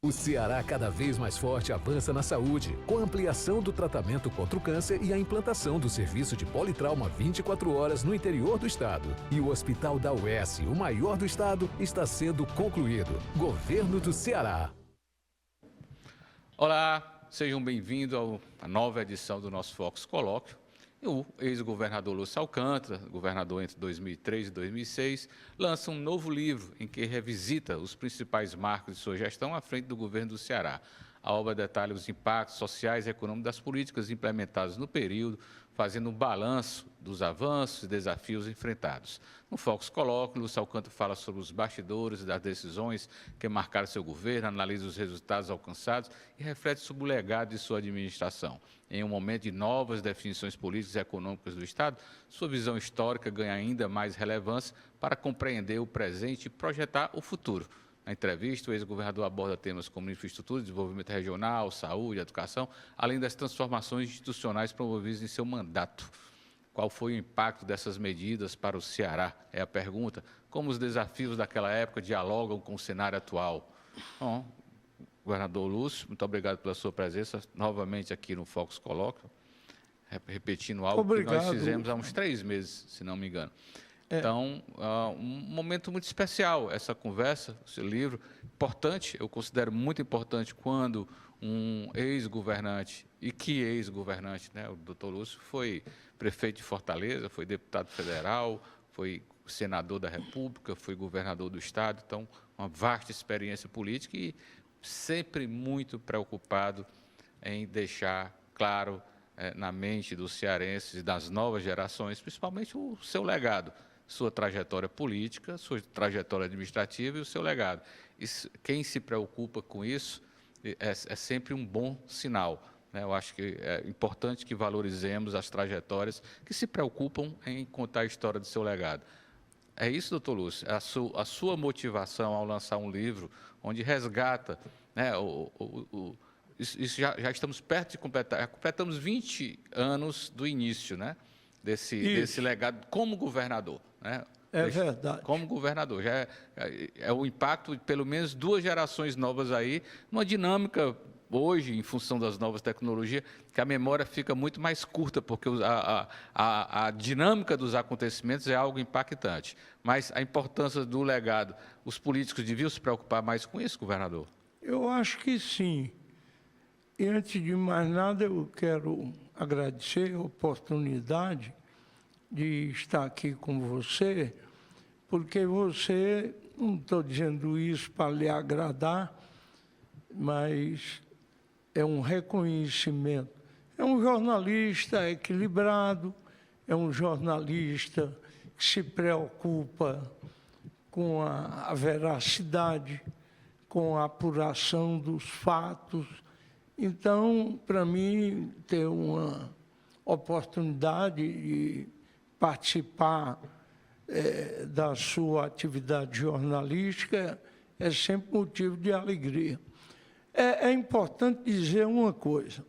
O Ceará cada vez mais forte avança na saúde, com a ampliação do tratamento contra o câncer e a implantação do serviço de politrauma 24 horas no interior do estado. E o Hospital da UES, o maior do estado, está sendo concluído. Governo do Ceará. Olá, sejam bem-vindos à nova edição do nosso Fox Colóquio. O ex-governador Lúcio Alcântara, governador entre 2003 e 2006, lança um novo livro em que revisita os principais marcos de sua gestão à frente do governo do Ceará. A obra detalha os impactos sociais e econômicos das políticas implementadas no período, fazendo um balanço dos avanços e desafios enfrentados. No Fox Colóquio, Lúcio Alcântara fala sobre os bastidores das decisões que marcaram seu governo, analisa os resultados alcançados e reflete sobre o legado de sua administração. Em um momento de novas definições políticas e econômicas do Estado, sua visão histórica ganha ainda mais relevância para compreender o presente e projetar o futuro. Na entrevista, o ex-governador aborda temas como infraestrutura, desenvolvimento regional, saúde, educação, além das transformações institucionais promovidas em seu mandato. Qual foi o impacto dessas medidas para o Ceará? É a pergunta. Como os desafios daquela época dialogam com o cenário atual? Bom, governador Lúcio, muito obrigado pela sua presença novamente aqui no Fox Colóquio, repetindo algo que nós fizemos há uns 3 meses, se não me engano. Então, um momento muito especial essa conversa, esse livro, importante, eu considero muito importante quando um ex-governante, e que ex-governante, né, o doutor Lúcio foi prefeito de Fortaleza, foi deputado federal, foi senador da República, foi governador do Estado, então, uma vasta experiência política e sempre muito preocupado em deixar claro na mente dos cearenses e das novas gerações, principalmente o seu legado, sua trajetória política, sua trajetória administrativa e o seu legado. Quem se preocupa com isso é sempre um bom sinal, né? Eu acho que é importante que valorizemos as trajetórias que se preocupam em contar a história do seu legado. É isso, doutor Lúcio, a sua motivação ao lançar um livro onde resgata, né, isso já estamos perto de completar, completamos 20 anos do início, né, desse legado como governador. Né? É verdade. Como governador, já é o impacto de pelo menos 2 gerações novas aí, uma dinâmica hoje, em função das novas tecnologias, que a memória fica muito mais curta, porque a dinâmica dos acontecimentos é algo impactante. Mas a importância do legado, os políticos deviam se preocupar mais com isso, governador? Eu acho que sim. E antes de mais nada, eu quero agradecer a oportunidade de estar aqui com você, porque você, não estou dizendo isso para lhe agradar, mas é um reconhecimento. É um jornalista equilibrado, é um jornalista que se preocupa com a veracidade, com a apuração dos fatos. Então, para mim, ter uma oportunidade de participar da sua atividade jornalística é sempre motivo de alegria. É importante dizer uma coisa.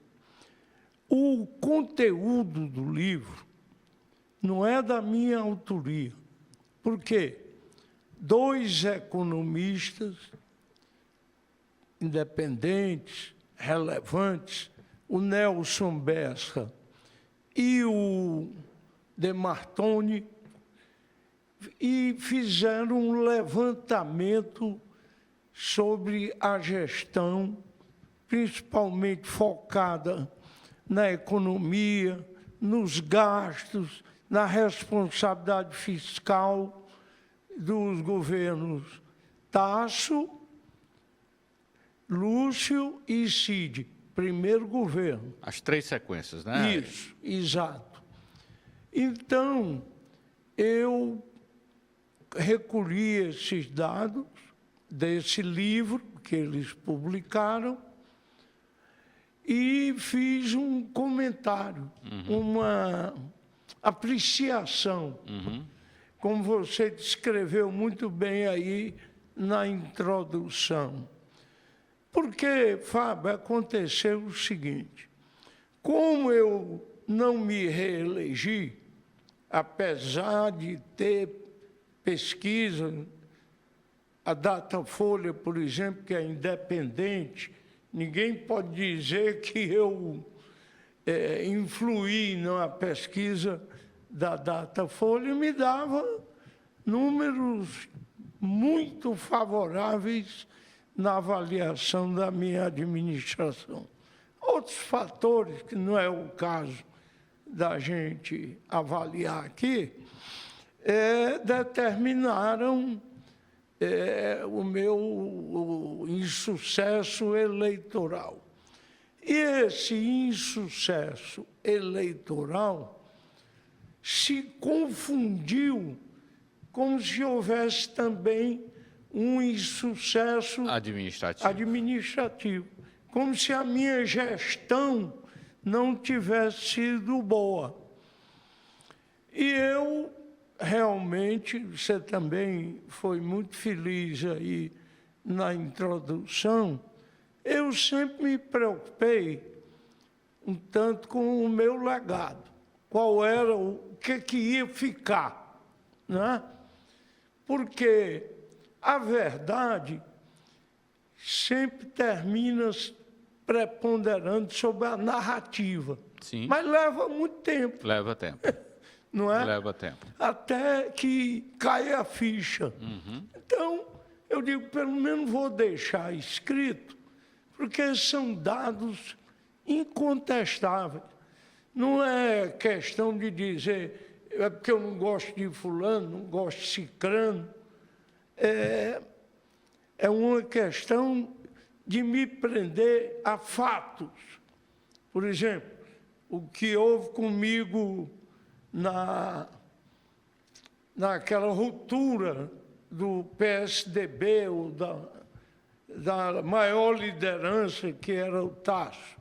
O conteúdo do livro não é da minha autoria. Por quê? 2 economistas independentes, relevantes, o Nelson Bessa e o De Martoni, e fizeram um levantamento sobre a gestão, principalmente focada na economia, nos gastos, na responsabilidade fiscal dos governos Tasso, Lúcio e Cid, primeiro governo. As 3 sequências, né? Isso, exato. Então, eu recolhi esses dados desse livro que eles publicaram e fiz um comentário, uma apreciação, como você descreveu muito bem aí na introdução. Porque, Fábio, aconteceu o seguinte, como eu não me reelegi, apesar de ter pesquisa a Datafolha, por exemplo, que é independente, ninguém pode dizer que eu influí na pesquisa da Datafolha, me dava números muito favoráveis na avaliação da minha administração. Outros fatores, que não é o caso da gente avaliar aqui, determinaram o meu insucesso eleitoral. E esse insucesso eleitoral se confundiu como se houvesse também um insucesso administrativo, como se a minha gestão não tivesse sido boa. E eu, realmente, você também foi muito feliz aí na introdução, eu sempre me preocupei um tanto com o meu legado. Qual era, o que ia ficar, né? Porque a verdade sempre termina preponderando sobre a narrativa. Sim. Mas leva muito tempo. Leva tempo. Não é? Leva tempo. Até que caia a ficha. Então, eu digo, pelo menos vou deixar escrito, porque são dados incontestáveis. Não é questão de dizer, é porque eu não gosto de fulano, não gosto de cicrano. É uma questão de me prender a fatos. Por exemplo, o que houve comigo naquela ruptura do PSDB, ou da maior liderança, que era o Tasso,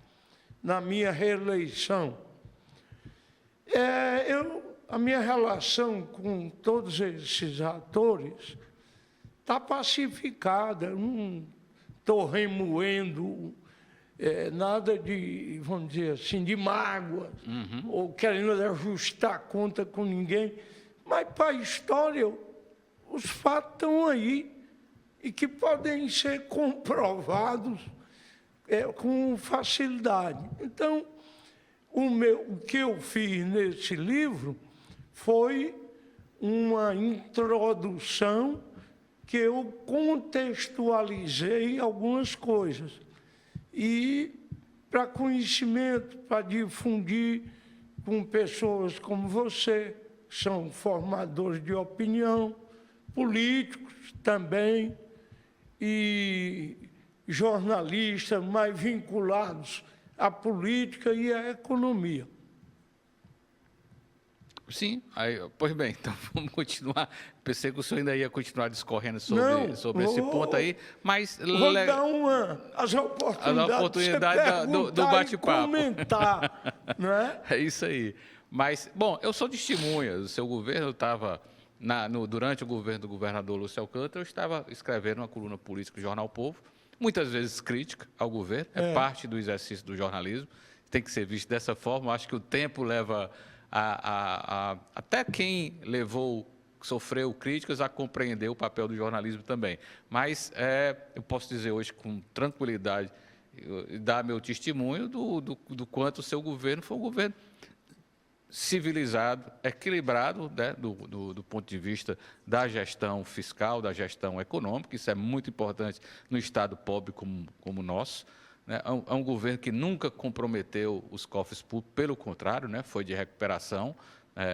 na minha reeleição. A minha relação com todos esses atores está pacificada, não estou remoendo nada de, vamos dizer assim, de mágoa, ou querendo ajustar a conta com ninguém. Mas, para a história, os fatos estão aí e que podem ser comprovados com facilidade. Então, o que eu fiz nesse livro foi uma introdução que eu contextualizei algumas coisas. E para conhecimento, para difundir com pessoas como você, que são formadores de opinião, políticos também, e jornalistas mais vinculados à política e à economia. Sim, pois bem, então vamos continuar. Pensei que o senhor ainda ia continuar discorrendo sobre esse ponto aí, mas... Vou dar as oportunidades do bate-papo. Comentar, não é? É isso aí. Mas, bom, eu sou testemunha do seu governo, eu estava, durante o governo do governador Lúcio Alcântara, eu estava escrevendo uma coluna política do Jornal Povo, muitas vezes crítica ao governo, é parte do exercício do jornalismo, tem que ser visto dessa forma. Eu acho que o tempo leva até quem sofreu críticas a compreender o papel do jornalismo também. Mas eu posso dizer hoje com tranquilidade, dar meu testemunho do quanto o seu governo foi um governo civilizado, equilibrado, né, do ponto de vista da gestão fiscal, da gestão econômica. Isso é muito importante no Estado pobre como o nosso. Né? É um governo que nunca comprometeu os cofres públicos, pelo contrário, né, foi de recuperação.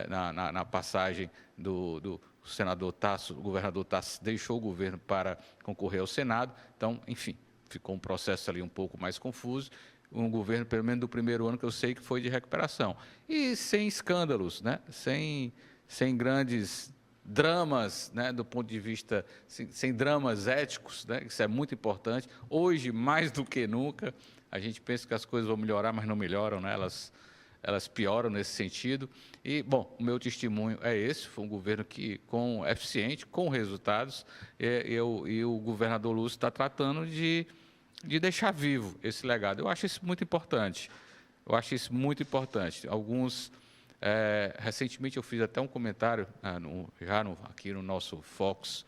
Na passagem do senador Tasso, o governador Tasso deixou o governo para concorrer ao Senado. Então, enfim, ficou um processo ali um pouco mais confuso. Um governo, pelo menos do primeiro ano, que eu sei que foi de recuperação. E sem escândalos, né? sem grandes dramas, né? Do ponto de vista, sem dramas éticos, né? Isso é muito importante. Hoje, mais do que nunca, a gente pensa que as coisas vão melhorar, mas não melhoram, né? Elas pioram nesse sentido. E, bom, o meu testemunho é esse, foi um governo eficiente, com resultados, e o governador Lúcio está tratando de deixar vivo esse legado. Eu acho isso muito importante. Recentemente eu fiz até um comentário aqui no nosso Fox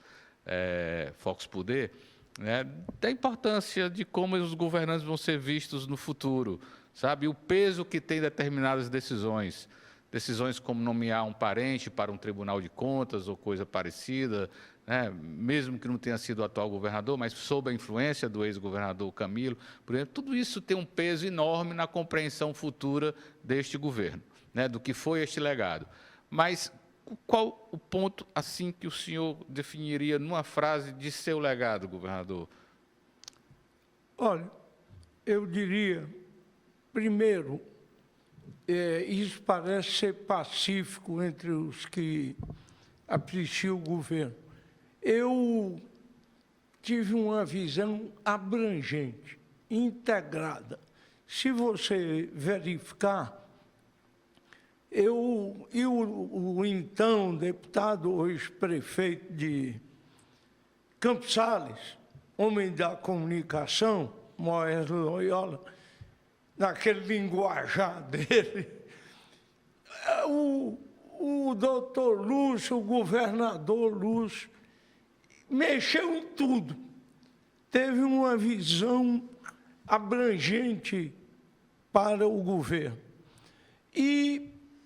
Fox Poder, né, da importância de como os governantes vão ser vistos no futuro, sabe? O peso que tem determinadas decisões. Decisões como nomear um parente para um tribunal de contas ou coisa parecida, né? Mesmo que não tenha sido o atual governador, mas sob a influência do ex-governador Camilo, por exemplo, tudo isso tem um peso enorme na compreensão futura deste governo, né? Do que foi este legado. Mas qual o ponto assim que o senhor definiria numa frase de seu legado, governador? Olha, eu diria, primeiro, isso parece ser pacífico entre os que apreciam o governo. Eu tive uma visão abrangente, integrada. Se você verificar, o então deputado, hoje prefeito de Campos Sales, homem da comunicação, Moés Loyola, naquele linguajar dele, o doutor Lúcio, o governador Lúcio, mexeu em tudo. Teve uma visão abrangente para o governo.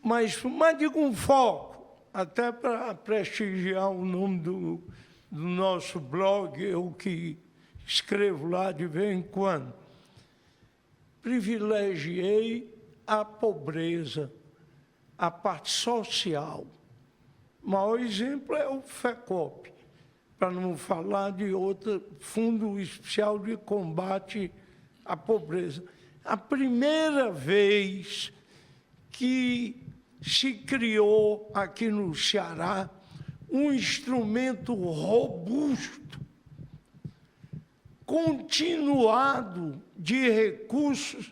Mas digo um foco, até para prestigiar o nome do nosso blog, eu que escrevo lá de vez em quando. Privilegiei a pobreza, a parte social. O maior exemplo é o FECOP, para não falar de outro Fundo Especial de Combate à Pobreza. A primeira vez que se criou aqui no Ceará um instrumento robusto, continuado de recursos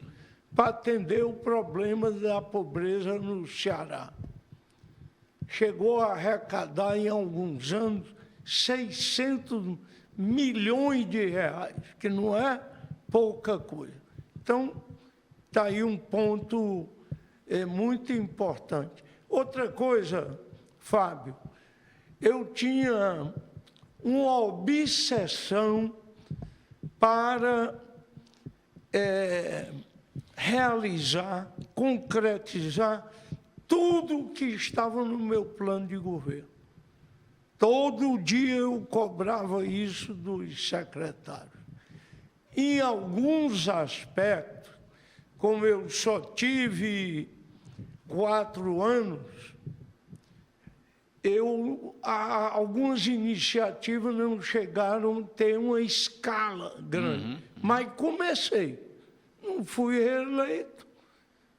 para atender o problema da pobreza no Ceará. Chegou a arrecadar em alguns anos 600 milhões de reais, que não é pouca coisa. Então, está aí um ponto muito importante. Outra coisa, Fábio, eu tinha uma obsessão para realizar, concretizar tudo que estava no meu plano de governo. Todo dia eu cobrava isso dos secretários. Em alguns aspectos, como eu só tive 4 anos, algumas iniciativas não chegaram a ter uma escala grande. Mas comecei. Não fui reeleito,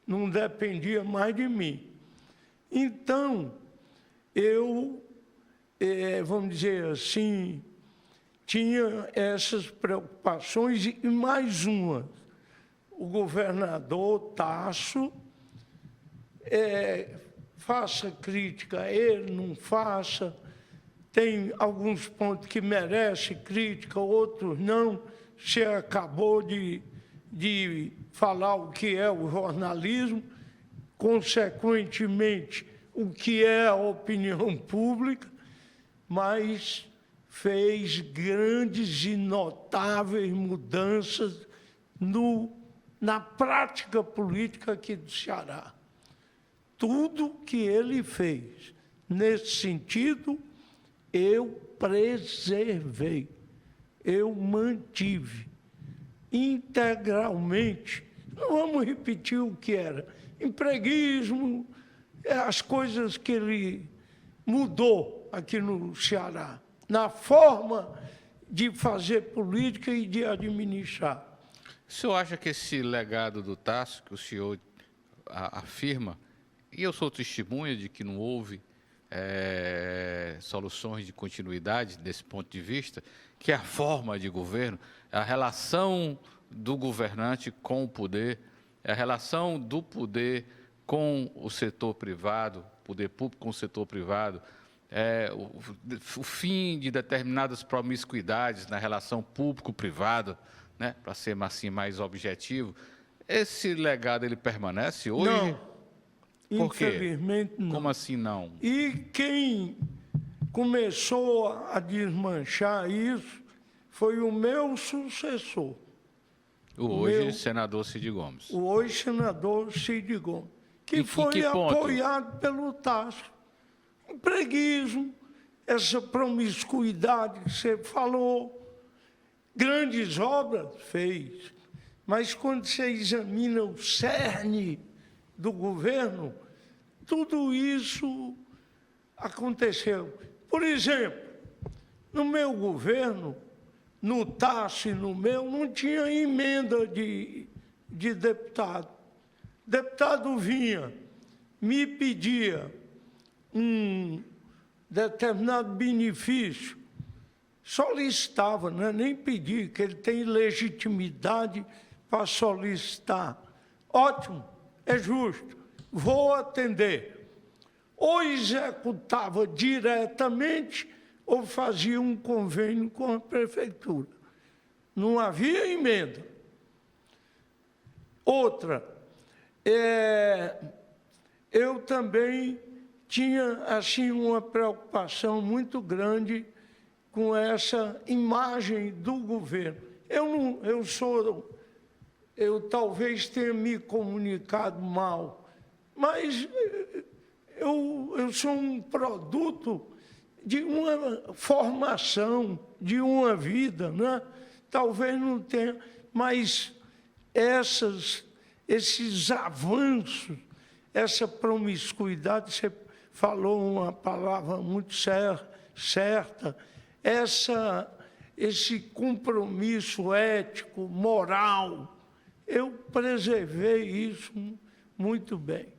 não dependia mais de mim. Então, eu, vamos dizer assim, tinha essas preocupações e mais uma. O governador Tasso, faça crítica a ele, não faça. Tem alguns pontos que merecem crítica, outros não. Você acabou de falar o que é o jornalismo, consequentemente, o que é a opinião pública, mas fez grandes e notáveis mudanças na prática política aqui do Ceará. Tudo que ele fez nesse sentido, eu preservei, eu mantive integralmente. Não vamos repetir o que era. Empreguismo, as coisas que ele mudou aqui no Ceará, na forma de fazer política e de administrar. O senhor acha que esse legado do Tasso, que o senhor afirma, e eu sou testemunha de que não houve soluções de continuidade desse ponto de vista, que é a forma de governo, a relação do governante com o poder, a relação do poder com o setor privado, poder público com o setor privado, o fim de determinadas promiscuidades na relação público-privada, né, para ser assim mais objetivo. Esse legado ele permanece hoje? Não. Por quê? Infelizmente, não. Como assim não? E quem começou a desmanchar isso foi o meu sucessor. Hoje senador Cid Gomes. O hoje senador Cid Gomes, que foi que ponto? apoiado pelo Tasso. O preguiço, essa promiscuidade que você falou, grandes obras fez, mas quando você examina o cerne do governo, tudo isso aconteceu. Por exemplo, no meu governo, no Tasso e no meu, não tinha emenda de deputado. Deputado vinha, me pedia um determinado benefício, solicitava, não é nem pedir, que ele tem legitimidade para solicitar. Ótimo, é justo, vou atender. Ou executava diretamente, ou fazia um convênio com a prefeitura. Não havia emenda. Outra, eu também tinha assim uma preocupação muito grande com essa imagem do governo. Eu talvez tenha me comunicado mal, mas eu sou um produto de uma formação, de uma vida, né? Talvez não tenha, mas esses avanços, essa promiscuidade, você falou uma palavra muito certa, esse compromisso ético, moral, eu preservei isso muito bem.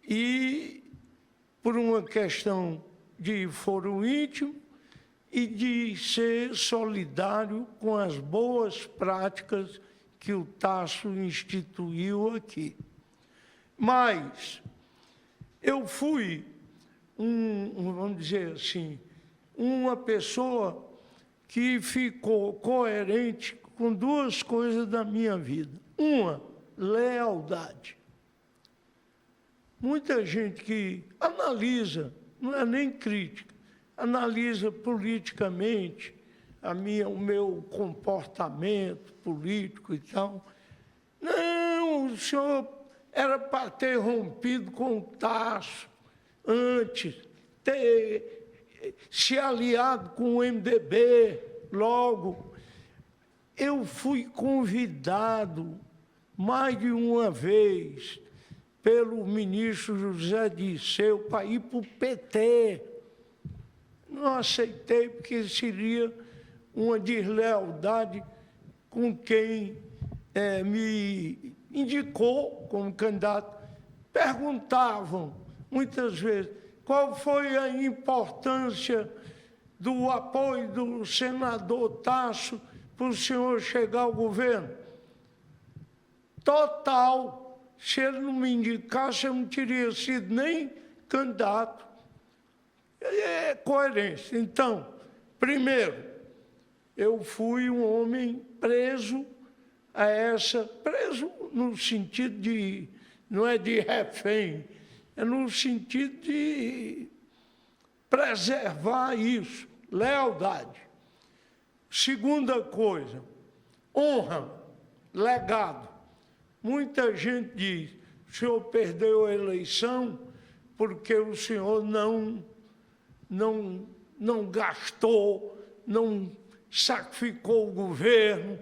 E por uma questão de foro íntimo e de ser solidário com as boas práticas que o Tasso instituiu aqui. Mas eu fui, vamos dizer assim, uma pessoa que ficou coerente com duas coisas da minha vida. Uma, lealdade. Muita gente que analisa, não é nem crítica, analisa politicamente o meu comportamento político e tal. Não, o senhor era para ter rompido com o Tasso antes, ter se aliado com o MDB logo. Eu fui convidado mais de uma vez pelo ministro José Dirceu para ir para o PT. Não aceitei, porque seria uma deslealdade com quem me indicou como candidato. Perguntavam, muitas vezes, qual foi a importância do apoio do senador Tasso para o senhor chegar ao governo. Total. Se ele não me indicasse, eu não teria sido nem candidato. É coerência. Então, primeiro, eu fui um homem preso preso no sentido de, não é de refém, é no sentido de preservar isso, lealdade. Segunda coisa, honra, legado. Muita gente diz, o senhor perdeu a eleição porque o senhor não gastou, não sacrificou o governo,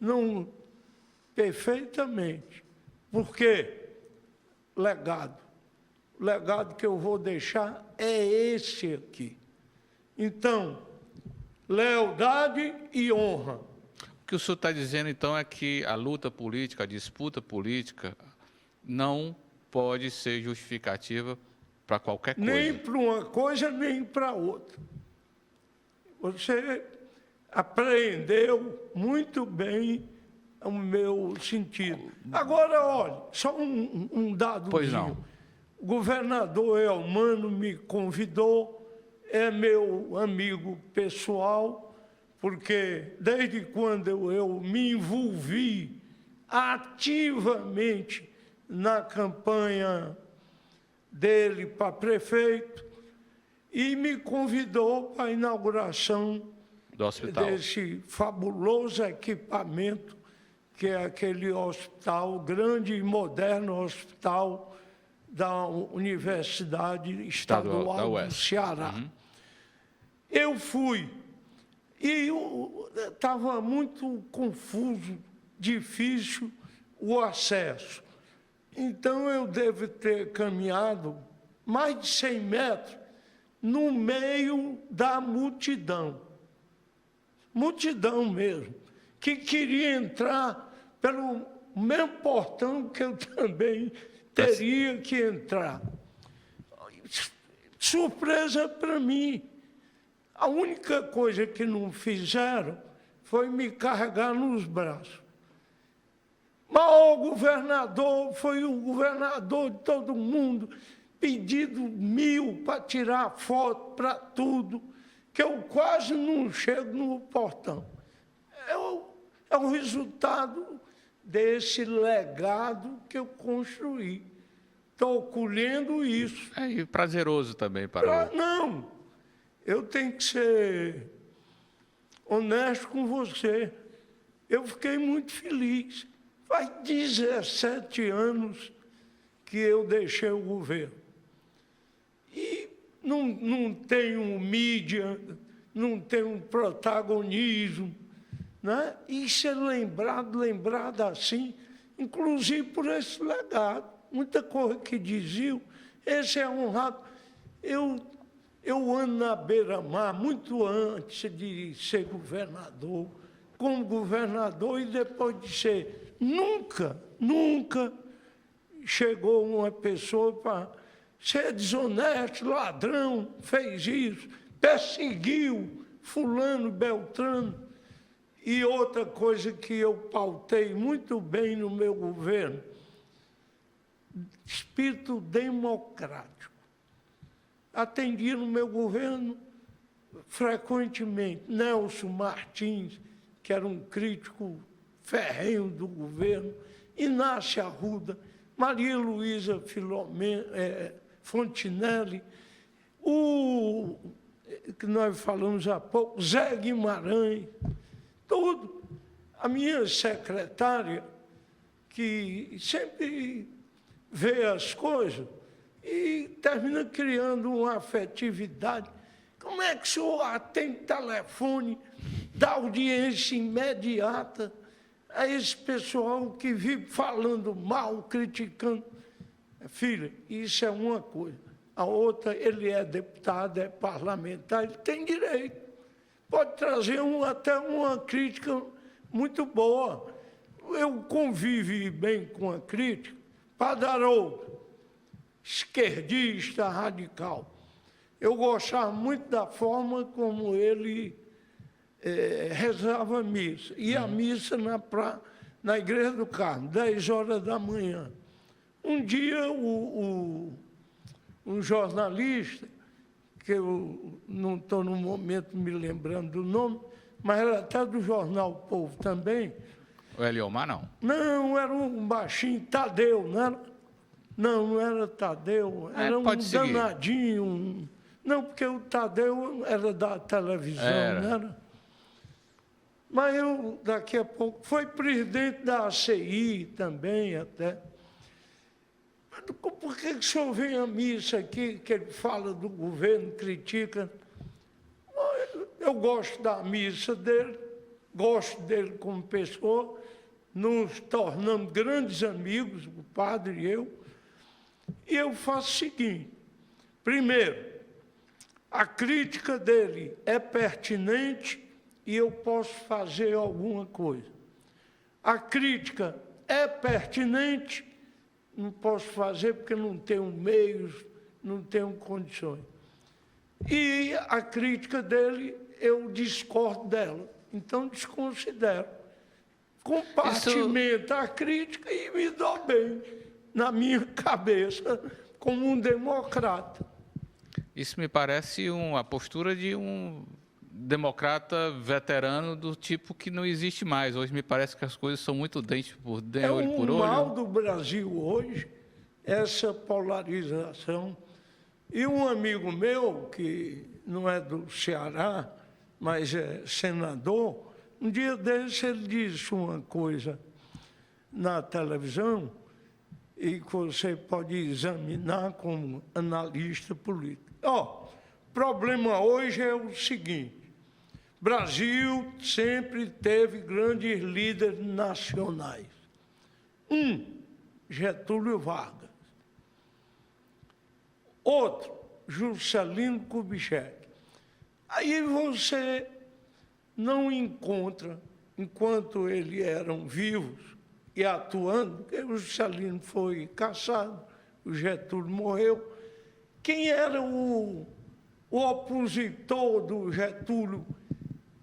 não... Perfeitamente. Por quê? Legado. O legado que eu vou deixar é esse aqui. Então, lealdade e honra. O que o senhor está dizendo, então, é que a luta política, a disputa política, não pode ser justificativa para qualquer coisa. Nem para uma coisa, nem para outra. Você apreendeu muito bem o meu sentido. Agora, olha, só um dado. Pois não. O governador Elmano me convidou, é meu amigo pessoal, porque desde quando eu me envolvi ativamente na campanha dele para prefeito, e me convidou para a inauguração do hospital. Desse fabuloso equipamento, que é aquele hospital, grande e moderno hospital da Universidade Estadual do Ceará. Eu fui, e estava muito confuso, difícil o acesso. Então, eu devo ter caminhado mais de 100 metros no meio da multidão. Multidão mesmo, que queria entrar pelo mesmo portão que eu também teria que entrar. Surpresa para mim. A única coisa que não fizeram foi me carregar nos braços. Mas o governador foi o governador de todo mundo, pedido 1000 para tirar foto, para tudo, que eu quase não chego no portão. É o resultado desse legado que eu construí. Estou colhendo isso. E prazeroso também para o... Não, eu tenho que ser honesto com você. Eu fiquei muito feliz. Faz 17 anos que eu deixei o governo. E não tenho mídia, não tenho protagonismo, né? E ser lembrado assim, inclusive por esse legado. Muita coisa que diziam, esse é honrado. Eu ando na beira-mar muito antes de ser governador, como governador, e depois de ser. Nunca chegou uma pessoa para ser desonesto, ladrão, fez isso, perseguiu fulano, beltrano. E outra coisa que eu pautei muito bem no meu governo, espírito democrático. Atendi no meu governo frequentemente Nelson Martins, que era um crítico ferrenho do governo, Inácio Arruda, Maria Luísa Fontinelli, o que nós falamos há pouco, Zé Guimarães, tudo. A minha secretária, que sempre vê as coisas e termina criando uma afetividade. Como é que o senhor atende telefone, dá audiência imediata a esse pessoal que vive falando mal, criticando? Filha, isso é uma coisa. A outra, ele é deputado, é parlamentar, ele tem direito. Pode trazer até uma crítica muito boa. Eu convivi bem com a crítica. Padaroto, esquerdista, radical. Eu gostava muito da forma como ele rezava a missa. E a missa na Igreja do Carmo, 10 horas da manhã. Um dia, um jornalista, que eu não estou no momento me lembrando do nome, mas era até do jornal O Povo também. O Eliomar, não? Não, era um baixinho, Tadeu, não era? Não era Tadeu, era um danadinho. Não, porque o Tadeu era da televisão, não era? Mas eu, daqui a pouco, foi presidente da ACI também, até. Por que o senhor vem à missa aqui, que ele fala do governo, critica? Eu gosto da missa dele, gosto dele como pessoa, nos tornamos grandes amigos, o padre e eu. E eu faço o seguinte: primeiro, a crítica dele é pertinente e eu posso fazer alguma coisa. A crítica é pertinente, não posso fazer porque não tenho meios, não tenho condições. E a crítica dele, eu discordo dela, então desconsidero. Compartimento a crítica e me dou bem na minha cabeça como um democrata. Isso me parece a postura de um democrata veterano do tipo que não existe mais. Hoje me parece que as coisas são muito dente por dente, olho por olho. É o mal do Brasil hoje, essa polarização. E um amigo meu, que não é do Ceará, mas é senador, um dia desse ele disse uma coisa na televisão e que você pode examinar como analista político. O problema hoje é o seguinte: Brasil sempre teve grandes líderes nacionais. Getúlio Vargas. Outro, Juscelino Kubitschek. Aí você não encontra, enquanto eles eram vivos e atuando, porque o Juscelino foi cassado, o Getúlio morreu, quem era o opositor do Getúlio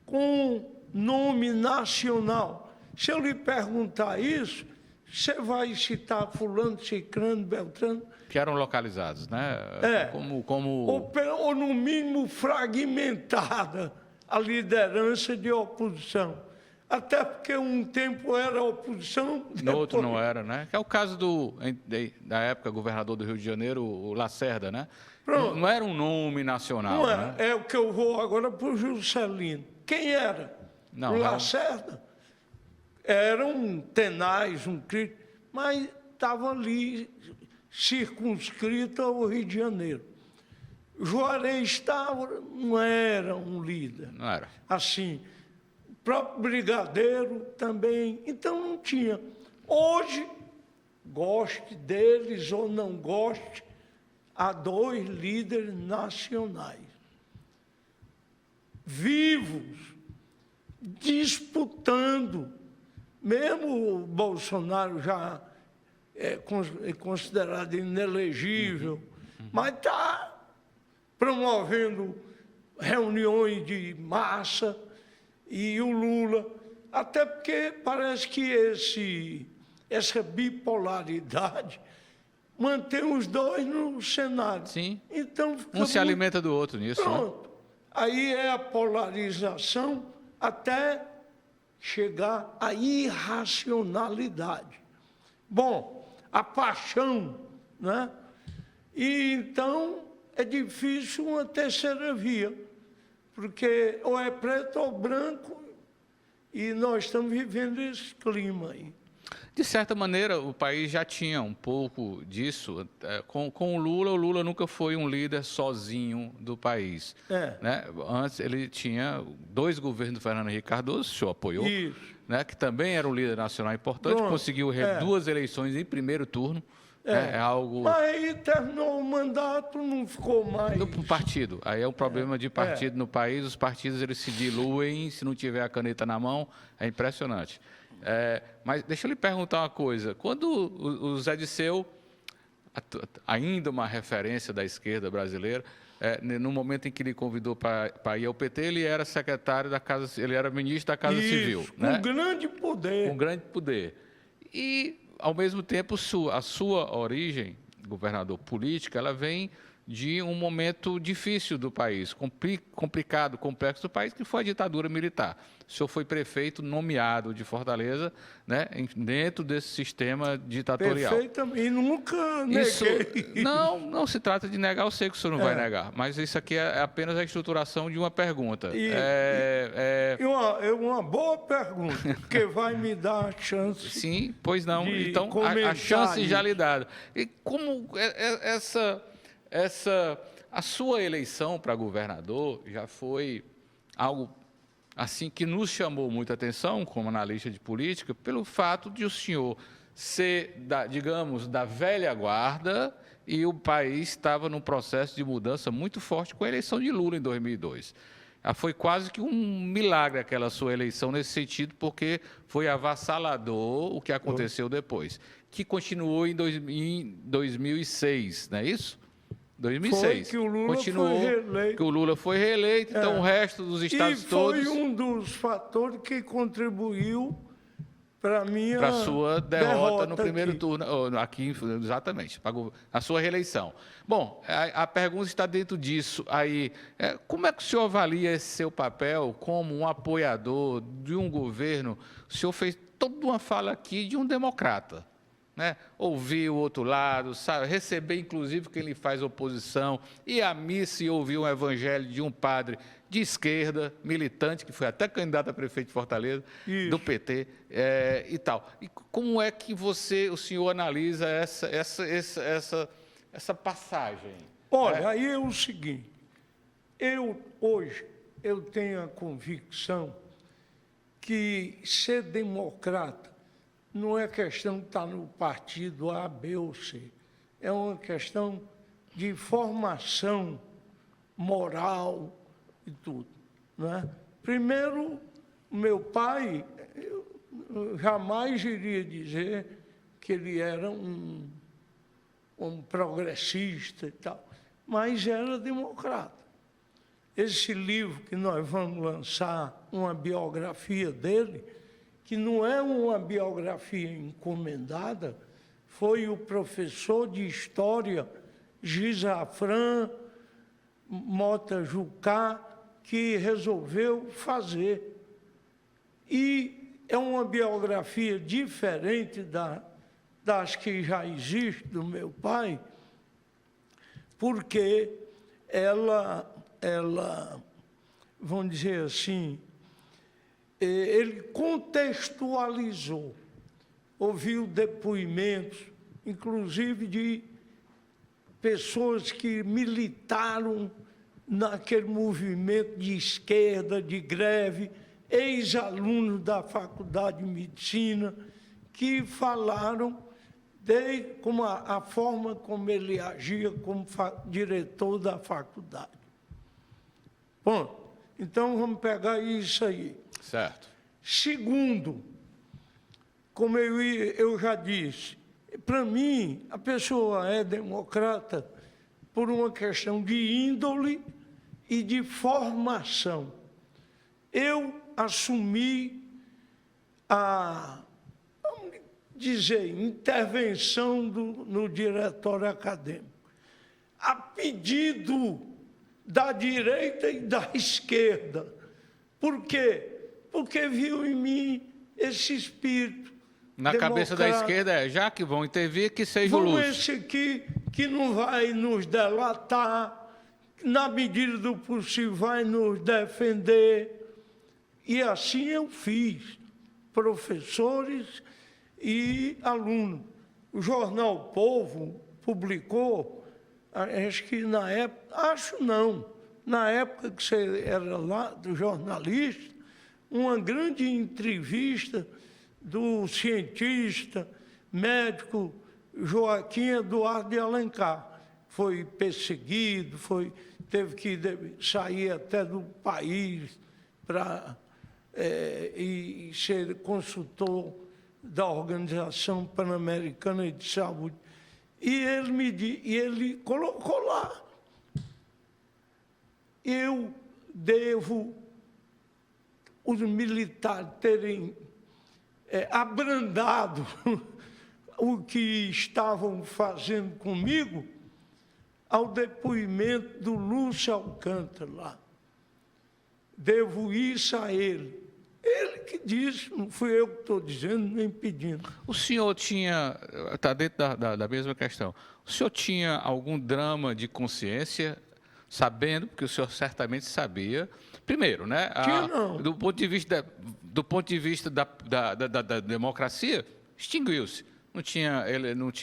com nome nacional? Se eu lhe perguntar isso, você vai citar fulano, cicrano, beltrano. Que eram localizados, né? Ou no mínimo fragmentada a liderança de oposição. Até porque um tempo era oposição, no outro não era, né? Que é o caso da época, governador do Rio de Janeiro, o Lacerda, né? Pronto. Não era um nome nacional, Não né? é o que eu vou agora para o Juscelino. Quem era? Não, o Lacerda. Era um tenaz, um crítico, mas estava ali circunscrito ao Rio de Janeiro. Juarez não era um líder. Não era. Assim, o próprio Brigadeiro também. Então não tinha. Hoje, goste deles ou não goste, há dois líderes nacionais vivos, disputando. Mesmo o Bolsonaro já é considerado inelegível, mas está promovendo reuniões de massa, e o Lula, até porque parece que essa bipolaridade mantém os dois no Senado. Sim. Então, Um se alimenta do outro nisso. Pronto. Né? Aí é a polarização até chegar à irracionalidade. Bom, a paixão, né? E então é difícil uma terceira via, porque ou é preto ou branco, e nós estamos vivendo esse clima aí. De certa maneira, o país já tinha um pouco disso. Com o Lula nunca foi um líder sozinho do país. Né? Antes, ele tinha 2 governos do Fernando Henrique Cardoso, o senhor apoiou, né? Que também era um líder nacional importante, pronto, conseguiu 2 eleições em primeiro turno. É algo... Mas aí terminou o mandato, não ficou mais... No partido. Aí é um problema de partido no país. Os partidos eles se diluem, se não tiver a caneta na mão, é impressionante. Mas deixa eu lhe perguntar uma coisa. Quando o Zé Disseu, ainda uma referência da esquerda brasileira, no momento em que ele convidou para ir ao PT, ele era secretário da Casa, ele era ministro da Casa Civil. Com né? grande poder. Com grande poder. E, ao mesmo tempo, a sua origem, governador política, ela vem de um momento difícil do país, complicado, complexo do país, que foi a ditadura militar. O senhor foi prefeito nomeado de Fortaleza, né, dentro desse sistema ditatorial. Perfeitamente, e nunca neguei. Não se trata de negar, eu sei que o senhor não vai negar, mas isso aqui é apenas a estruturação de uma pergunta. Uma boa pergunta, porque vai me dar a chance. Sim, pois não. Então, a chance já lhe dada. E como a sua eleição para governador já foi algo assim que nos chamou muita atenção, como analista de política, pelo fato de o senhor ser, digamos, da velha guarda, e o país estava num processo de mudança muito forte com a eleição de Lula em 2002. Foi quase que um milagre aquela sua eleição nesse sentido, porque foi avassalador o que aconteceu depois, que continuou em 2006, não é isso? 2006. Foi que o Lula continuou, foi reeleito. Que o Lula foi reeleito, então o resto dos estados todos... E foi um dos fatores que contribuiu para a sua derrota no primeiro turno, aqui, exatamente, a sua reeleição. Bom, a pergunta está dentro disso aí. Como é que o senhor avalia esse seu papel como um apoiador de um governo? O senhor fez toda uma fala aqui de um democrata. né? Ouvir o outro lado, sabe? Receber, inclusive, quem lhe faz oposição, ir à missa e ouvir um evangelho de um padre de esquerda, militante, que foi até candidato a prefeito de Fortaleza, do PT, e tal. E como é que o senhor analisa essa passagem? Olha, aí é o seguinte, hoje, eu tenho a convicção que ser democrata não é questão de estar no partido A, B ou C. É uma questão de formação moral e tudo, né? Primeiro, meu pai, eu jamais iria dizer que ele era um progressista e tal, mas era democrata. Esse livro que nós vamos lançar, uma biografia dele, que não é uma biografia encomendada, foi o professor de História, Gisafran Mota Jucá, que resolveu fazer. E é uma biografia diferente das que já existem do meu pai, porque ela, vamos dizer assim, ele contextualizou, ouviu depoimentos, inclusive de pessoas que militaram naquele movimento de esquerda, de greve, ex-alunos da Faculdade de Medicina, que falaram como a forma como ele agia como diretor da faculdade. Bom, então vamos pegar isso aí. Certo. Segundo, como eu já disse, para mim, a pessoa é democrata por uma questão de índole e de formação. Eu assumi vamos dizer, intervenção no diretório acadêmico, a pedido da direita e da esquerda. Por quê? Porque viu em mim esse espírito na cabeça da esquerda já que vão intervir, que seja o Lúcio. Esse aqui que não vai nos delatar, na medida do possível vai nos defender. E assim eu fiz, professores e alunos. O jornal Povo publicou, acho que na época, na época que você era lá, do jornalista, uma grande entrevista do cientista, médico Joaquim Eduardo de Alencar. Foi perseguido, teve que sair até do país e ser consultor da Organização Pan-Americana de Saúde. E ele colocou lá: eu devo os militares terem abrandado o que estavam fazendo comigo ao depoimento do Lúcio Alcântara lá. Devo isso a ele. Ele que disse, não fui eu que estou dizendo, nem pedindo. O senhor está dentro da mesma questão, o senhor tinha algum drama de consciência, sabendo, porque o senhor certamente sabia, primeiro, né? Do ponto de vista da democracia, extinguiu-se. Não tinha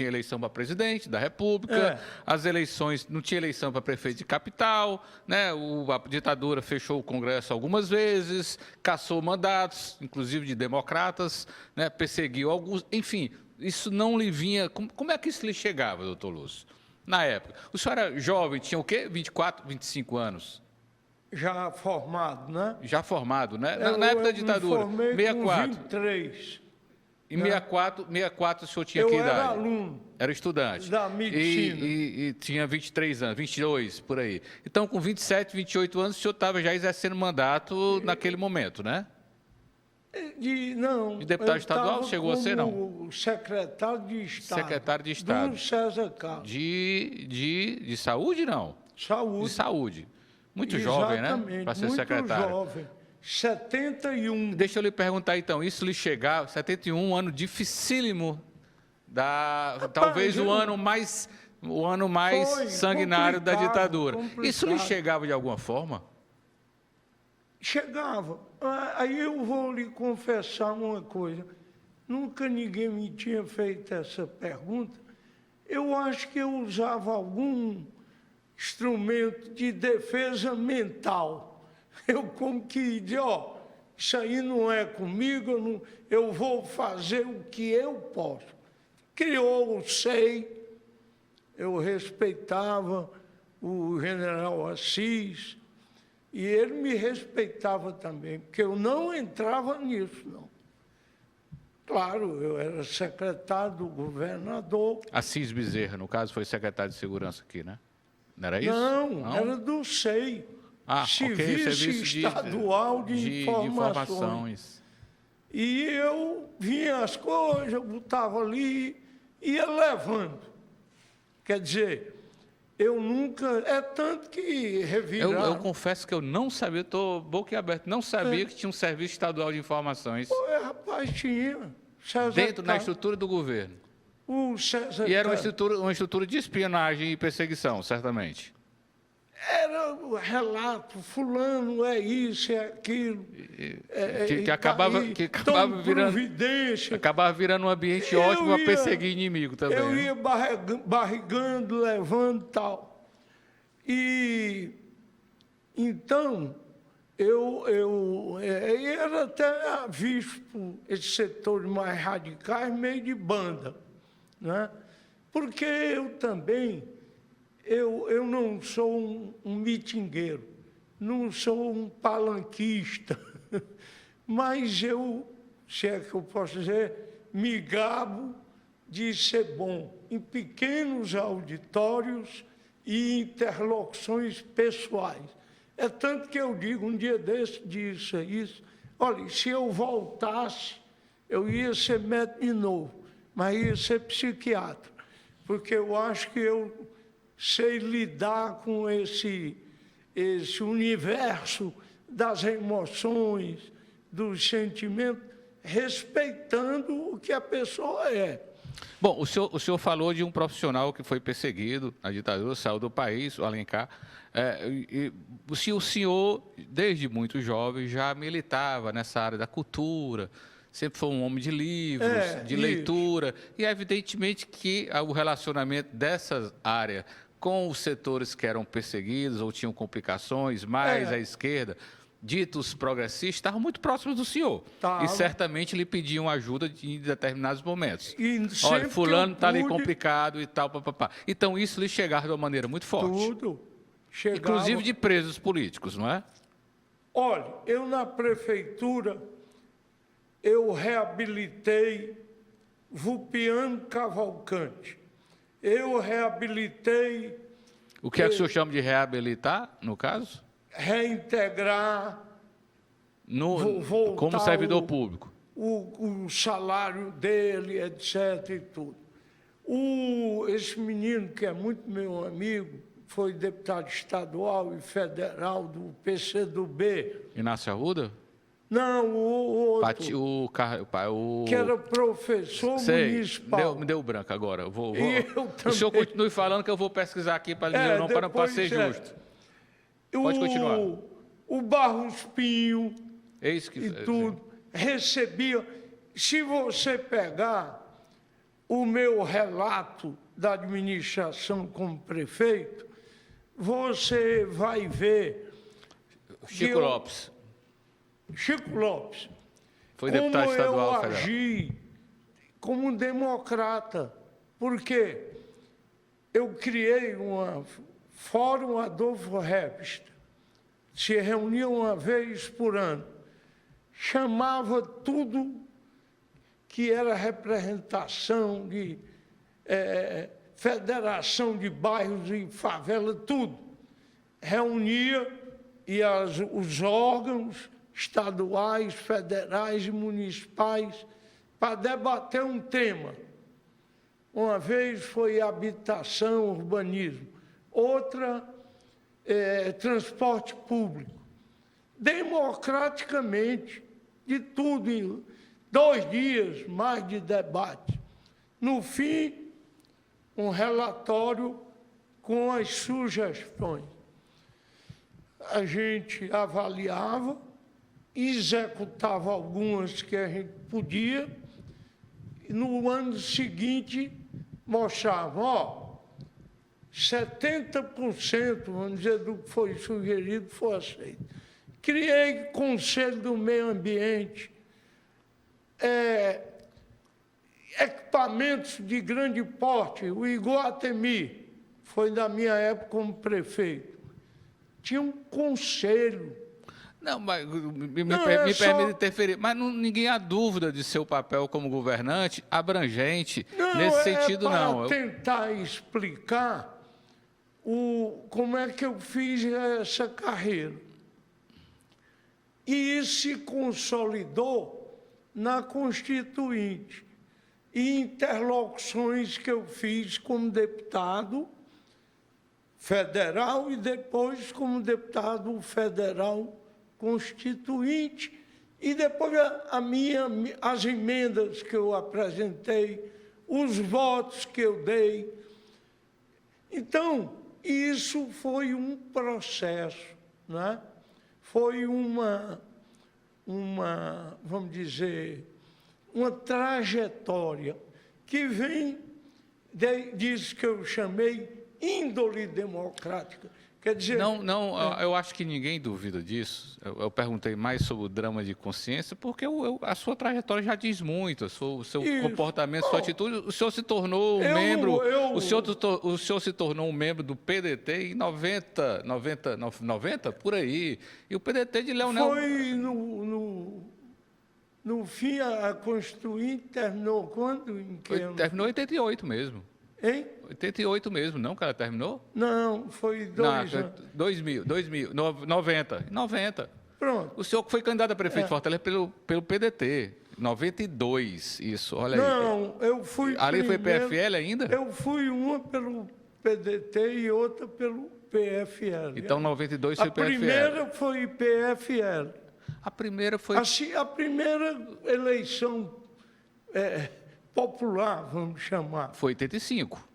eleição para presidente da República, as eleições, não tinha eleição para prefeito de capital, né? A ditadura fechou o Congresso algumas vezes, cassou mandatos, inclusive de democratas, né? Perseguiu alguns, enfim, isso não lhe vinha. Como é que isso lhe chegava, doutor Lúcio, na época? O senhor era jovem, tinha o quê? 24, 25 anos? Já formado, né? Já formado, né? Na época da ditadura, eu me formei 64. Com 23. Em 64 o senhor tinha que idade? Eu era aluno. Era estudante. Da medicina. E tinha 23 anos, 22, por aí. Então, com 27, 28 anos, o senhor estava já exercendo mandato naquele momento, né? Não. De deputado estadual, chegou a ser, não? Secretário de Estado. Secretário de Estado. Do César Carlos. De saúde, não? Saúde. De saúde. Muito Exatamente, jovem, né? Para ser secretário. Muito jovem. 71. Deixa eu lhe perguntar, então, isso lhe chegava, 71, um ano dificílimo talvez o ano mais sanguinário da ditadura. Isso lhe chegava de alguma forma? Chegava. Aí eu vou lhe confessar uma coisa. Nunca ninguém me tinha feito essa pergunta. Eu acho que eu usava algum instrumento de defesa mental. Eu como que dizia, isso aí não é comigo, eu vou fazer o que eu posso. Criou o SEI, eu respeitava o general Assis, e ele me respeitava também, porque eu não entrava nisso, não. Claro, eu era secretário do governador. Assis Bezerra, no caso, foi secretário de Segurança aqui, né? Não era isso? Não, era do SEI. Serviço Estadual de Informações. E eu vinha as coisas, eu botava ali, ia levando. Quer dizer, eu nunca... É tanto que reviraram... Eu confesso que eu não sabia, estou boquiaberto, não sabia que tinha um Serviço Estadual de Informações. Rapaz, tinha. Dentro da estrutura do governo. E era uma estrutura de espionagem e perseguição, certamente. Era o relato, fulano é isso, é aquilo. Que acabava virando um ambiente ótimo para perseguir inimigo também. Eu ia barrigando, levando e tal. E então, eu era até visto por esses setores mais radicais, meio de banda, né? Porque eu também... Eu não sou um mitingueiro, não sou um palanquista, mas eu, se é que eu posso dizer, me gabo de ser bom em pequenos auditórios e interlocuções pessoais. É tanto que eu digo, um dia desse, isso, olha, se eu voltasse, eu ia ser médico de novo, mas ia ser psiquiatra, porque eu acho que eu sei lidar com esse universo das emoções, dos sentimentos, respeitando o que a pessoa é. Bom, o senhor falou de um profissional que foi perseguido na ditadura, saiu do país, o Alencar. Se o senhor, desde muito jovem, já militava nessa área da cultura, sempre foi um homem de livros, de leitura, e evidentemente que o relacionamento dessa área com os setores que eram perseguidos ou tinham complicações, mais à esquerda, ditos progressistas, estavam muito próximos do senhor. E certamente lhe pediam ajuda em determinados momentos. Olha, fulano está ali complicado e tal, papapá. Então, isso lhe chegava de uma maneira muito forte. Tudo. Chegava. Inclusive de presos políticos, não é? Olha, eu na prefeitura, eu reabilitei Vulpiano Cavalcante. Eu reabilitei... O que é que o senhor chama de reabilitar, no caso? Reintegrar, como servidor público. O salário dele, etc. e tudo. Esse menino, que é muito meu amigo, foi deputado estadual e federal do PCdoB. Inácio Arruda? Não, o outro. Que era professor municipal. Me deu branco agora. O senhor continue falando que eu vou pesquisar aqui para dizer o nome, para ser justo. Pode continuar. O Barros Pinho e tudo, recebia... Se você pegar o meu relato da administração como prefeito, você vai ver... Chico Lopes. Foi deputado estadual federal. Eu agi como um democrata, porque eu criei um Fórum Adolfo Hebster, se reunia uma vez por ano, chamava tudo que era representação de federação de bairros e favela, tudo. Reunia e os órgãos estaduais, federais e municipais para debater um tema. Uma vez foi habitação, urbanismo, outra transporte público. Democraticamente, de tudo, em 2 dias mais de debate. No fim, um relatório com as sugestões. A gente avaliava, executava algumas que a gente podia, e no ano seguinte mostrava, ó, 70%, vamos dizer, do que foi sugerido foi aceito. Criei Conselho do Meio Ambiente, equipamentos de grande porte, o Iguatemi, foi da minha época como prefeito. Tinha um conselho. Não, mas me permite interferir, mas ninguém há dúvida de seu papel como governante abrangente, nesse sentido, não. Para tentar explicar como é que eu fiz essa carreira. E isso se consolidou na Constituinte, e interlocuções que eu fiz como deputado federal e depois como deputado federal constituinte, e depois as emendas que eu apresentei, os votos que eu dei. Então, isso foi um processo, né? Foi vamos dizer, uma trajetória que vem disso que eu chamei índole democrática. Quer dizer... Eu acho que ninguém duvida disso. Eu perguntei mais sobre o drama de consciência, porque a sua trajetória já diz muito, o seu comportamento, sua atitude. O senhor se tornou um membro... O senhor se tornou um membro do PDT em 90, por aí. E o PDT de Leonel... Foi no fim, a Constituinte terminou quando? Terminou em 88 mesmo. Hein? 88 mesmo, não que ela terminou? Não, foi 90. Pronto. O senhor que foi candidato a prefeito de Fortaleza pelo PDT, 92, isso, olha aí. Não, eu fui ali primeiro, foi PFL ainda? Eu fui uma pelo PDT e outra pelo PFL. Então, 92 foi PFL. A primeira foi PFL. A primeira foi... Assim, a primeira eleição popular, vamos chamar. Foi 85.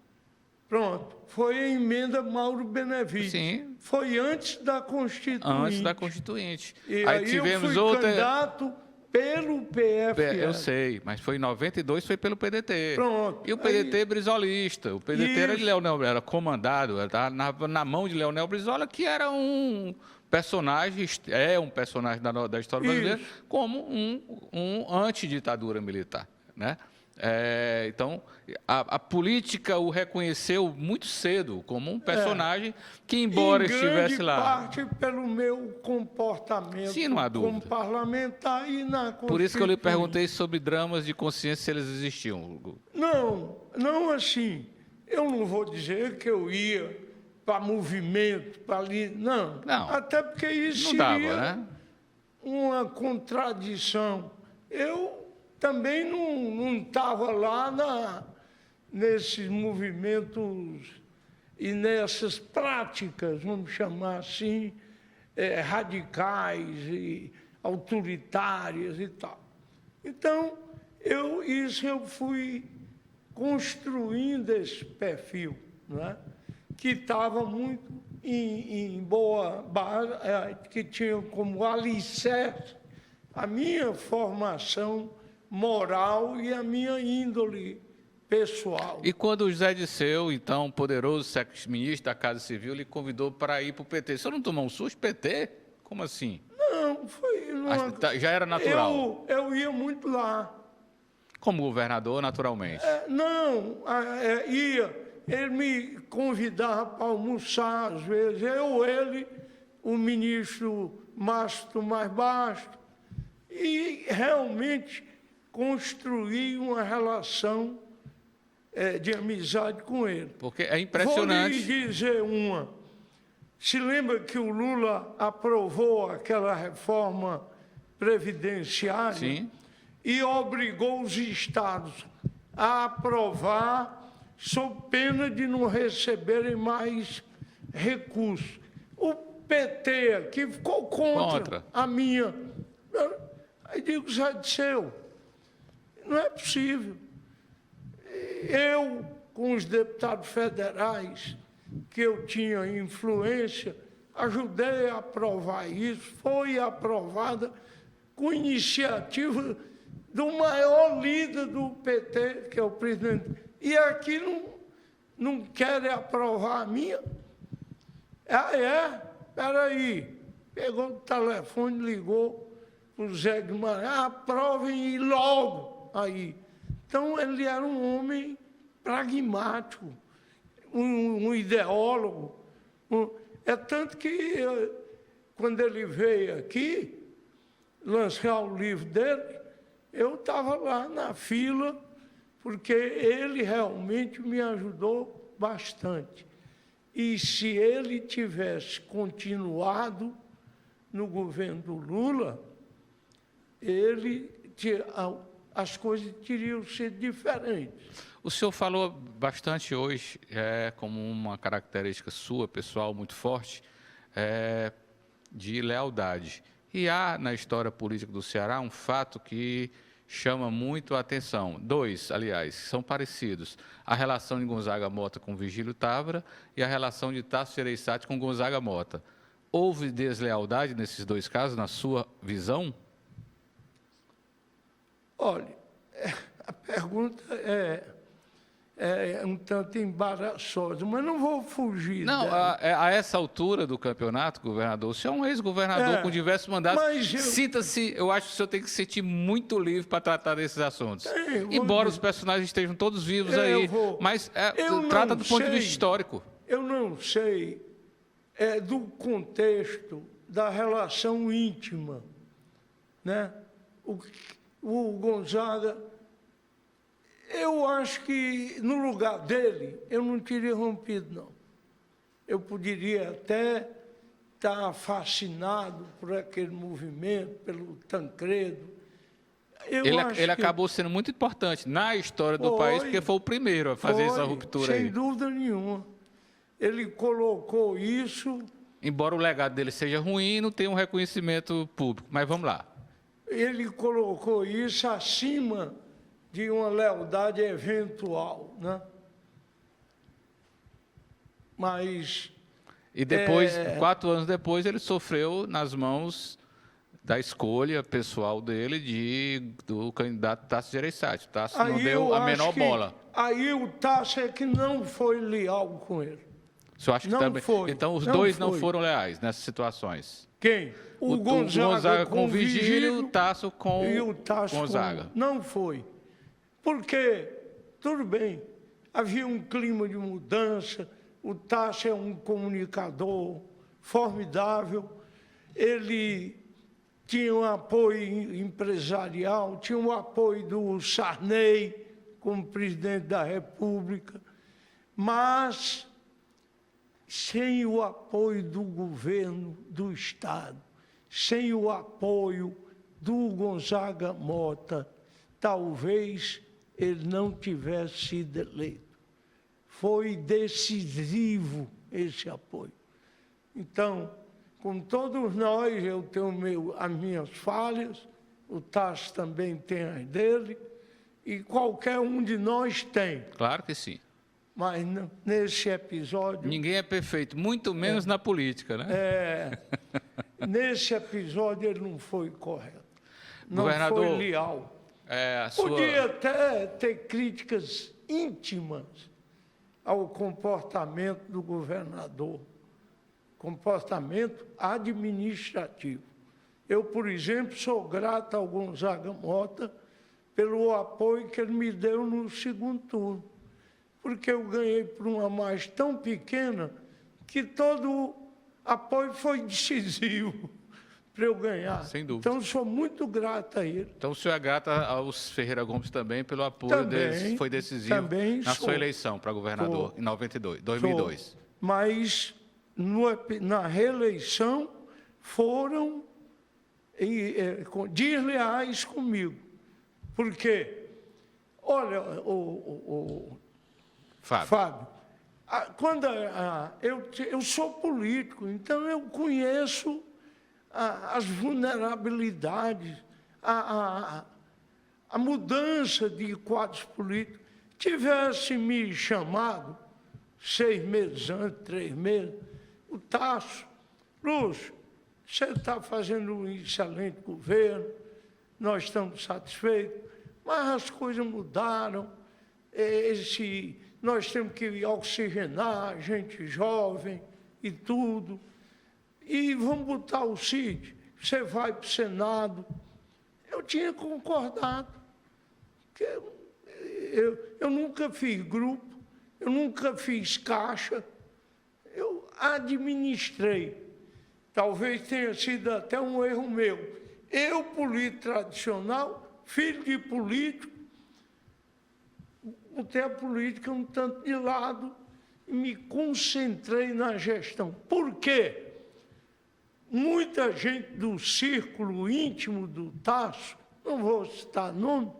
Pronto. Foi a emenda Mauro Benevides. Sim. Foi antes da Constituinte. Antes da Constituinte. E aí tivemos eu fui candidato pelo PFL. Eu sei, mas foi em 92, foi pelo PDT. Pronto. E o PDT brisolista. O PDT era de Leonel, era comandado, era na mão de Leonel Brizola, que era um personagem, um personagem da história brasileira, como um antiditadura militar, né? Então, a política o reconheceu muito cedo como um personagem que, embora estivesse lá... Em grande parte pelo meu comportamento. Sim, não há dúvida. Como parlamentar e na Constituinte. Por isso que eu lhe perguntei sobre dramas de consciência, se eles existiam. Não assim. Eu não vou dizer que eu ia para movimento, para ali... Não. Até porque isso seria uma contradição. Eu também não estava lá nesses movimentos e nessas práticas, vamos chamar assim, radicais e autoritárias e tal. Então, eu fui construindo esse perfil, né? Que estava muito em boa base, que tinha como alicerce a minha formação moral e a minha índole pessoal. E quando o José Disseu, então, poderoso ministro da Casa Civil, lhe convidou para ir para o PT, o senhor não tomou um susto? PT? Como assim? Não, foi... Já era natural? Eu ia muito lá. Como governador, naturalmente? Ia. Ele me convidava para almoçar, às vezes. Ele, o ministro Márcio Tomás Bastos, e realmente construí uma relação de amizade com ele. Porque é impressionante. Vou lhe dizer uma. Se lembra que o Lula aprovou aquela reforma previdenciária? Sim. E obrigou os estados a aprovar sob pena de não receberem mais recursos. O PT aqui ficou contra a minha. Aí digo, Zé Disseu, não é possível. eu, com os deputados federais, que eu tinha influência, ajudei a aprovar isso, foi aprovada com iniciativa do maior líder do PT, que é o presidente. E aqui não querem aprovar a minha. Ah, é? Espera aí. Pegou o telefone, ligou para o Zé Guimarães, aprovem e logo aí. Então, ele era um homem pragmático, um ideólogo. É tanto que, quando ele veio aqui lançar o livro dele, eu estava lá na fila, porque ele realmente me ajudou bastante. E se ele tivesse continuado no governo do Lula, as coisas teriam sido diferentes. O senhor falou bastante hoje, como uma característica sua, pessoal, muito forte, de lealdade. E há, na história política do Ceará, um fato que chama muito a atenção. Dois, aliás, são parecidos. A relação de Gonzaga Mota com Virgílio Távora e a relação de Tasso Gereissati com Gonzaga Mota. Houve deslealdade nesses dois casos, na sua visão? Olha, a pergunta é um tanto embaraçosa, mas não vou fugir Não, dela. a essa altura do campeonato, governador, o senhor é um ex-governador com diversos mandatos. Sinta-se, eu acho que o senhor tem que se sentir muito livre para tratar desses assuntos. Embora os personagens estejam todos vivos aí, mas trata do ponto de vista histórico. Eu não sei do contexto da relação íntima, né? O Gonzaga, eu acho que no lugar dele eu não teria rompido, não. Eu poderia até estar fascinado por aquele movimento, pelo Tancredo. Ele acabou sendo muito importante na história do país, porque foi o primeiro a fazer essa ruptura aí. Sem dúvida nenhuma. Ele colocou isso... Embora o legado dele seja ruim, não tem um reconhecimento público. Mas vamos lá. Ele colocou isso acima de uma lealdade eventual, né? Mas... E depois, 4 anos depois, ele sofreu nas mãos da escolha pessoal dele do candidato Tasso Gereissati. Tasso não deu a menor bola. Aí o Tasso é que não foi leal com ele. O senhor acha que também? Então, os dois não foram leais nessas situações? Quem? O Gonzaga com Virgílio, o Tasso com Gonzaga. Não foi. Porque, tudo bem, havia um clima de mudança, o Tasso é um comunicador formidável, ele tinha um apoio empresarial, tinha o apoio do Sarney como presidente da República, mas sem o apoio do governo do Estado, sem o apoio do Gonzaga Mota, talvez ele não tivesse sido eleito. Foi decisivo esse apoio. Então, com todos nós, eu tenho as minhas falhas, o Tasso também tem as dele, e qualquer um de nós tem. Claro que sim. Mas nesse episódio... Ninguém é perfeito, muito menos na política, né? Nesse episódio ele não foi correto. Não Governador, foi leal. Podia até ter críticas íntimas ao comportamento do governador, comportamento administrativo. Eu, por exemplo, sou grato ao Gonzaga Mota pelo apoio que ele me deu no segundo turno, porque eu ganhei por uma margem tão pequena que todo o apoio foi decisivo para eu ganhar. Sem dúvida. Então, sou muito grato a ele. Então, o senhor é grato aos Ferreira Gomes também pelo apoio deles, foi decisivo na sua eleição para governador em 2002. Mas, na reeleição, foram desleais comigo. Por quê? Olha, Fábio, eu sou político, então eu conheço as vulnerabilidades, a mudança de quadros políticos. tivesse me chamado 6 meses antes, 3 meses, o Tasso, Lúcio, você está fazendo um excelente governo, nós estamos satisfeitos, mas as coisas mudaram, nós temos que oxigenar gente jovem e tudo, e vamos botar o Cid, você vai para o Senado. Eu tinha concordado, porque eu nunca fiz grupo, eu nunca fiz caixa, eu administrei. Talvez tenha sido até um erro meu. Eu, político tradicional, filho de político, botei a política um tanto de lado e me concentrei na gestão. Por quê? Muita gente do círculo íntimo do Tasso, não vou citar nome,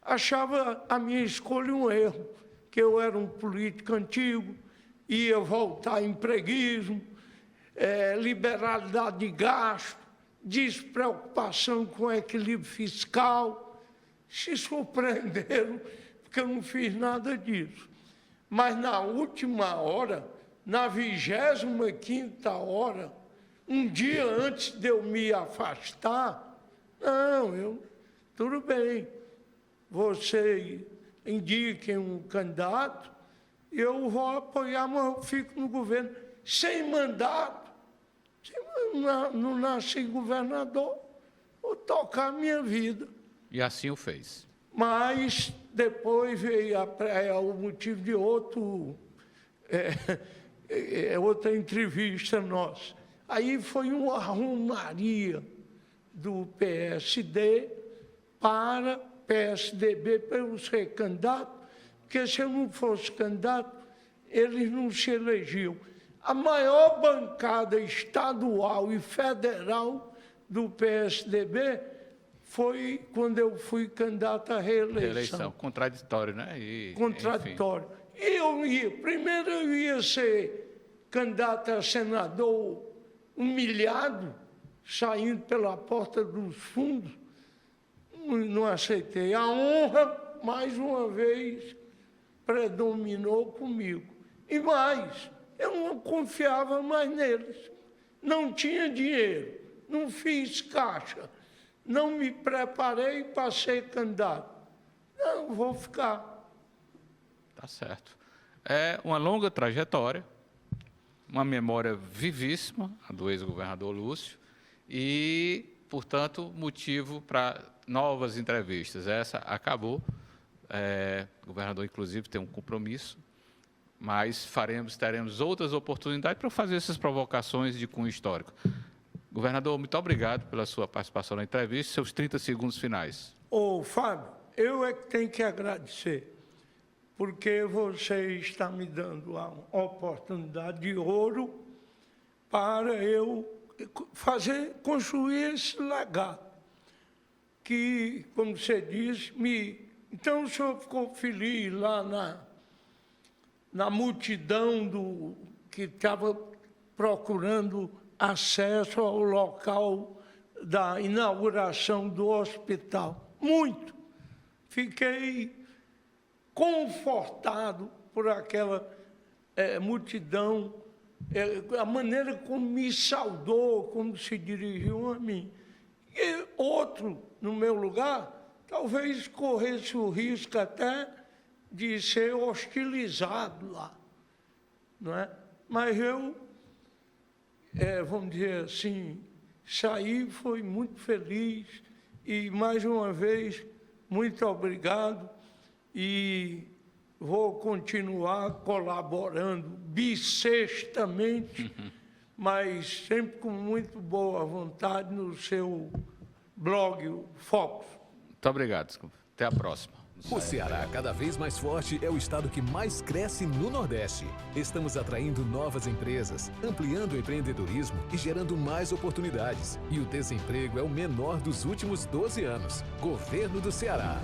achava a minha escolha um erro, que eu era um político antigo, ia voltar ao empreguismo, liberalidade de gasto, despreocupação com o equilíbrio fiscal. Se surpreenderam, porque eu não fiz nada disso. Mas na última hora, na 25ª hora, um dia antes de eu me afastar, não, tudo bem, você indique um candidato, eu vou apoiar, mas eu fico no governo sem mandato, não nasci governador, vou tocar a minha vida. E assim o fez. Mas depois veio o motivo de outra entrevista nossa. Aí foi uma arrumaria do PSD para PSDB para eu ser candidato, porque se eu não fosse candidato, eles não se elegiam. A maior bancada estadual e federal do PSDB foi quando eu fui candidato à reeleição. Contraditório, né? Contraditório. E primeiro eu ia ser candidato a senador humilhado, saindo pela porta dos fundos, não aceitei. A honra, mais uma vez, predominou comigo. E mais, eu não confiava mais neles. Não tinha dinheiro, não fiz caixa, não me preparei para ser candidato. Não, vou ficar. Tá certo. É uma longa trajetória, uma memória vivíssima, a do ex-governador Lúcio, e, portanto, motivo para novas entrevistas. Essa acabou. O governador, inclusive, tem um compromisso, mas teremos outras oportunidades para fazer essas provocações de cunho histórico. Governador, muito obrigado pela sua participação na entrevista. Seus 30 segundos finais. Fábio, eu é que tenho que agradecer, porque você está me dando a oportunidade de ouro para eu construir esse legado, que, como você disse, Então, o senhor ficou feliz lá na multidão que estava procurando acesso ao local da inauguração do hospital. Muito. Fiquei confortado por aquela multidão, a maneira como me saudou, como se dirigiu a mim. E outro, no meu lugar, talvez corresse o risco até de ser hostilizado lá, não é? Mas eu, vamos dizer assim, saí, fui muito feliz e, mais uma vez, muito obrigado e vou continuar colaborando bissextamente, mas sempre com muito boa vontade no seu blog, o Fox. Muito obrigado. Até a próxima. O Ceará, cada vez mais forte, é o estado que mais cresce no Nordeste. Estamos atraindo novas empresas, ampliando o empreendedorismo e gerando mais oportunidades. E o desemprego é o menor dos últimos 12 anos. Governo do Ceará.